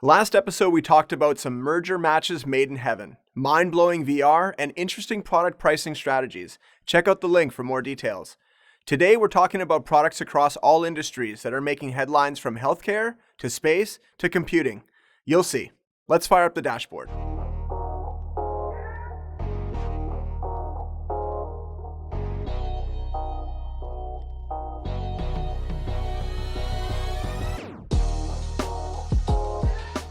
Last episode, we talked about some merger matches made in heaven, mind-blowing VR, and interesting product pricing strategies. Check out the link for more details. Today, we're talking about products across all industries that are making headlines from healthcare, to space, to computing. You'll see. Let's fire up the dashboard.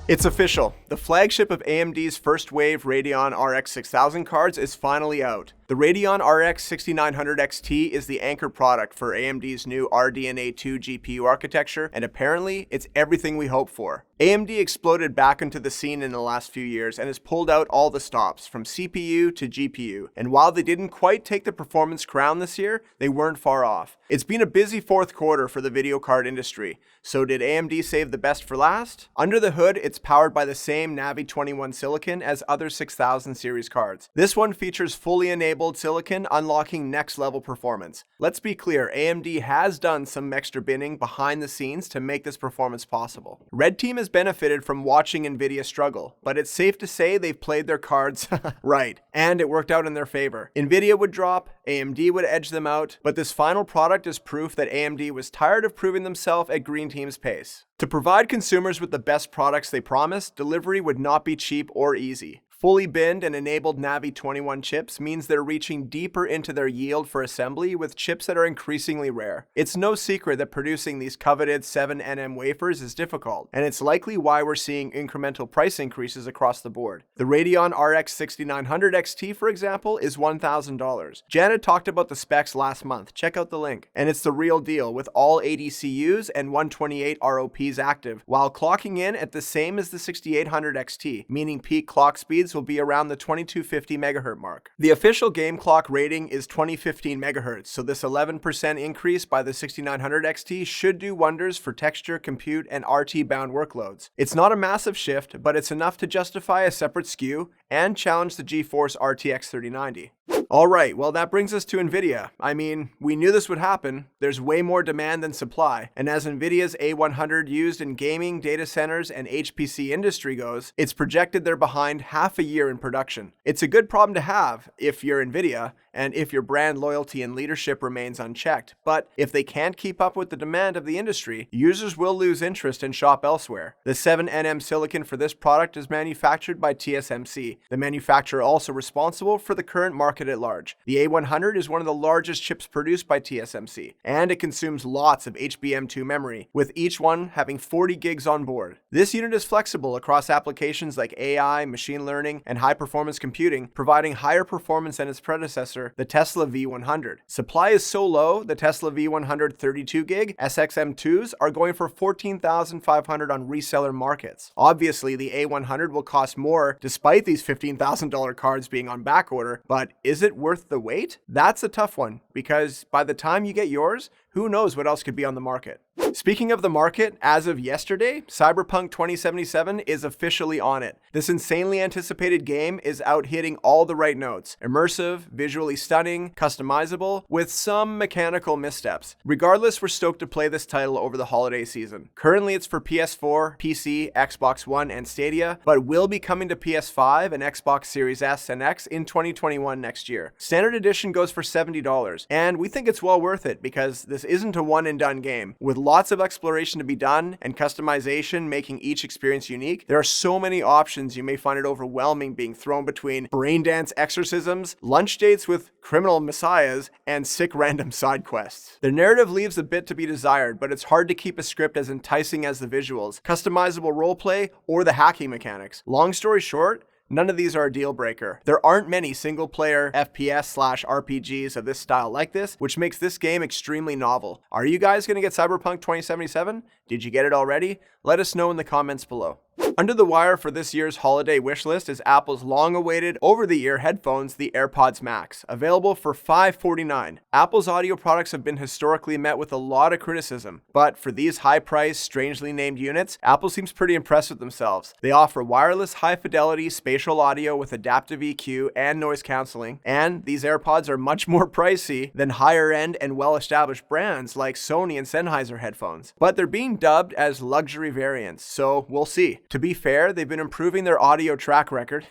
It's official. The flagship of AMD's first wave Radeon RX 6000 cards is finally out. The Radeon RX 6900 XT is the anchor product for AMD's new RDNA 2 GPU architecture, and apparently, it's everything we hoped for. AMD exploded back into the scene in the last few years and has pulled out all the stops, from CPU to GPU, and while they didn't quite take the performance crown this year, they weren't far off. It's been a busy fourth quarter for the video card industry. So did AMD save the best for last? Under the hood, it's powered by the same Navi 21 silicon as other 6000 series cards. This one features fully enabled silicon, unlocking next level performance. Let's be clear, AMD has done some extra binning behind the scenes to make this performance possible. Red Team has benefited from watching Nvidia struggle, but it's safe to say they've played their cards right, and it worked out in their favor. Nvidia would drop, AMD would edge them out, but this final product is proof that AMD was tired of proving themselves at Green Team's pace. To provide consumers with the best products they promised, delivery would not be cheap or easy. Fully binned and enabled Navi 21 chips means they're reaching deeper into their yield for assembly with chips that are increasingly rare. It's no secret that producing these coveted 7nm wafers is difficult, and it's likely why we're seeing incremental price increases across the board. The Radeon RX 6900 XT, for example, is $1,000. Janet talked about the specs last month. Check out the link. And it's the real deal, with all 80 CUs and 128 ROPs active, while clocking in at the same as the 6800 XT, meaning peak clock speeds will be around the 2250 MHz mark. The official game clock rating is 2015 MHz, so this 11% increase by the 6900 XT should do wonders for texture, compute, and RT-bound workloads. It's not a massive shift, but it's enough to justify a separate SKU and challenge the GeForce RTX 3090. Alright, well that brings us to Nvidia. I mean, we knew this would happen. There's way more demand than supply, and as Nvidia's A100 used in gaming, data centers, and HPC industry goes, it's projected they're behind half a year in production. It's a good problem to have if you're Nvidia, and if your brand loyalty and leadership remains unchecked. But if they can't keep up with the demand of the industry, users will lose interest and shop elsewhere. The 7nm silicon for this product is manufactured by TSMC, the manufacturer also responsible for the current market at large. The A100 is one of the largest chips produced by TSMC, and it consumes lots of HBM2 memory, with each one having 40 gigs on board. This unit is flexible across applications like AI, machine learning, and high-performance computing, providing higher performance than its predecessor, the Tesla V100. Supply is so low, the Tesla V100 32 gig SXM2s are going for $14,500 on reseller markets. Obviously, the A100 will cost more despite these $15,000 cards being on back order, but is it worth the wait? That's a tough one, because by the time you get yours, who knows what else could be on the market. Speaking of the market, as of yesterday, Cyberpunk 2077 is officially on it. This insanely anticipated game is out hitting all the right notes. Immersive, visually stunning, customizable, with some mechanical missteps. Regardless, we're stoked to play this title over the holiday season. Currently, it's for PS4, PC, Xbox One, and Stadia, but will be coming to PS5 and Xbox Series S and X in 2021 next year. Standard Edition goes for $70, and we think it's well worth it because this isn't a one-and-done game. With lots of exploration to be done and customization making each experience unique, there are so many options you may find it overwhelming being thrown between brain dance exorcisms, lunch dates with criminal messiahs, and sick random side quests. The narrative leaves a bit to be desired, but it's hard to keep a script as enticing as the visuals, customizable roleplay, or the hacking mechanics. Long story short, none of these are a deal breaker. There aren't many single-player FPS/RPGs of this style like this, which makes this game extremely novel. Are you guys going to get Cyberpunk 2077? Did you get it already? Let us know in the comments below. Under the wire for this year's holiday wishlist is Apple's long-awaited over-the-ear headphones, the AirPods Max, available for $549. Apple's audio products have been historically met with a lot of criticism, but for these high-priced, strangely named units, Apple seems pretty impressed with themselves. They offer wireless, high-fidelity, spatial audio with adaptive EQ and noise canceling, and these AirPods are much more pricey than higher-end and well-established brands like Sony and Sennheiser headphones. But they're being dubbed as luxury variants, so we'll see. To be be fair, they've been improving their audio track record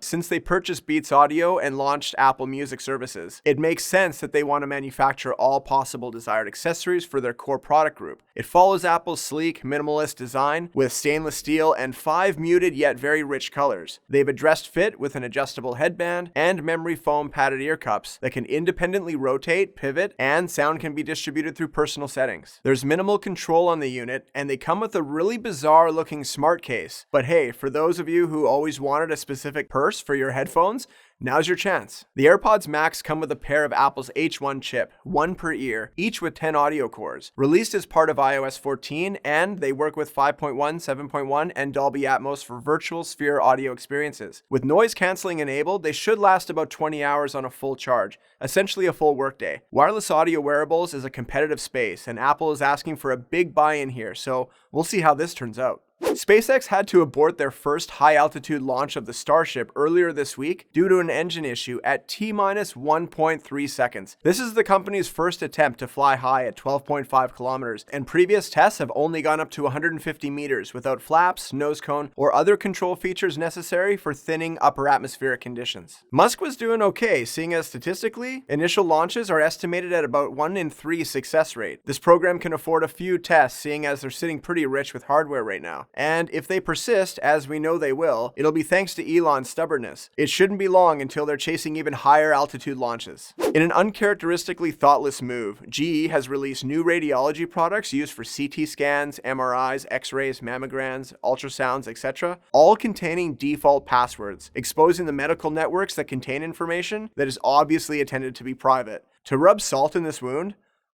since they purchased Beats Audio and launched Apple Music services. It makes sense that they want to manufacture all possible desired accessories for their core product group. It follows Apple's sleek, minimalist design with stainless steel and 5 muted yet very rich colors. They've addressed fit with an adjustable headband and memory foam padded ear cups that can independently rotate, pivot, and sound can be distributed through personal settings. There's minimal control on the unit, and they come with a really bizarre looking smart case. But hey, for those of you who always wanted a specific purse for your headphones, now's your chance. The AirPods Max come with a pair of Apple's H1 chip, one per ear, each with 10 audio cores. Released as part of iOS 14, and they work with 5.1, 7.1, and Dolby Atmos for virtual sphere audio experiences. With noise cancelling enabled, they should last about 20 hours on a full charge, essentially a full workday. Wireless audio wearables is a competitive space, and Apple is asking for a big buy-in here, so we'll see how this turns out. SpaceX had to abort their first high-altitude launch of the Starship earlier this week due to an engine issue at T-minus 1.3 seconds. This is the company's first attempt to fly high at 12.5 kilometers, and previous tests have only gone up to 150 meters without flaps, nose cone, or other control features necessary for thinning upper atmospheric conditions. Musk was doing okay, seeing as statistically, initial launches are estimated at about 1 in 3 success rate. This program can afford a few tests, seeing as they're sitting pretty rich with hardware right now. And if they persist, as we know they will, it'll be thanks to Elon's stubbornness. It shouldn't be long until they're chasing even higher altitude launches. In an uncharacteristically thoughtless move, GE has released new radiology products used for CT scans, MRIs, X-rays, mammograms, ultrasounds, etc., all containing default passwords, exposing the medical networks that contain information that is obviously intended to be private. To rub salt in this wound?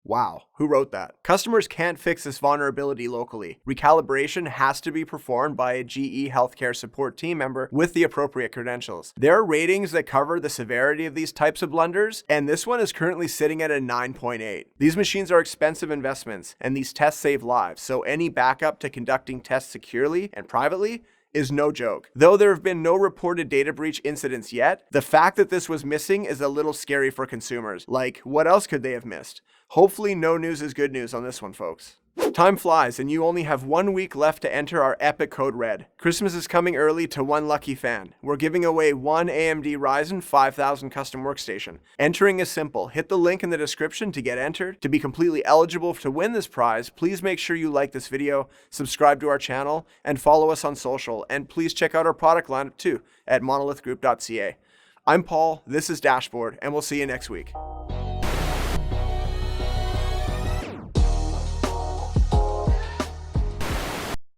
Wow, who wrote that? Customers can't fix this vulnerability locally. Recalibration has to be performed by a GE healthcare support team member with the appropriate credentials. There are ratings that cover the severity of these types of blunders, and this one is currently sitting at a 9.8. These machines are expensive investments, and these tests save lives, so any backup to conducting tests securely and privately is no joke. Though there have been no reported data breach incidents yet, the fact that this was missing is a little scary for consumers. Like, what else could they have missed? Hopefully no news is good news on this one, folks. Time flies, and you only have 1 week left to enter our epic code red. Christmas is coming early to one lucky fan. We're giving away one AMD Ryzen 5000 custom workstation. Entering is simple. Hit the link in the description to get entered. To be completely eligible to win this prize, please make sure you like this video, subscribe to our channel, and follow us on social. And please check out our product lineup too at monolithgroup.ca. I'm Paul, this is Dashboard, and we'll see you next week.